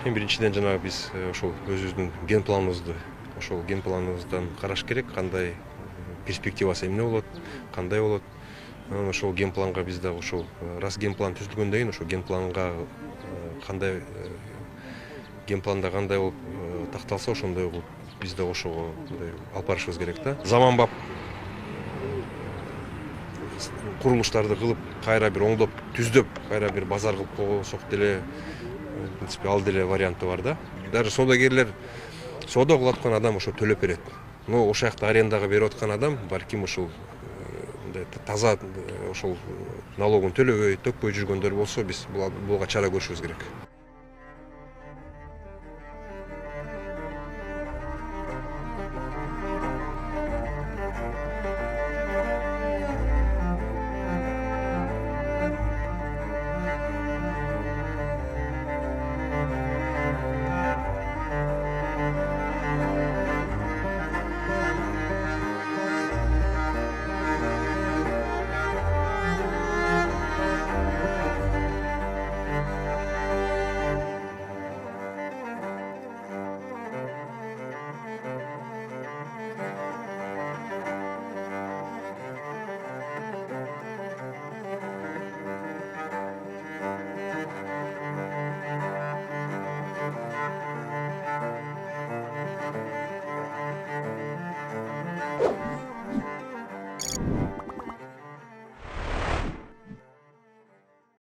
Эң биринчиден жанагы биз ошол өзүбүздүн ген планыбызды ошол ген планыбыздан караш керек, кандай перспективасы эмне болот, кандай болот. Анан ошол ген планга биз дагы ошол раз ген план түзүлгөндөн кийин ошол ген планга кандай ген планда кандай болуп такталса ошондой кылып биз да ошого алып барышыбыз керек да. Заманбап курулуштарды кылып, кайра бир оңдоп, түздөп, кайра бир базар кылып койсок деле, в принципе, ал деле варианты бар да. Даже содагерлер соода кылып аткан адам ошо төлөп берет. Но ошол жакта арендага берип аткан адам балким ушул таза ошол налогун төлөбөй, төкпөй жүргөндөр болсо, биз буга чара көрүшүбүз керек.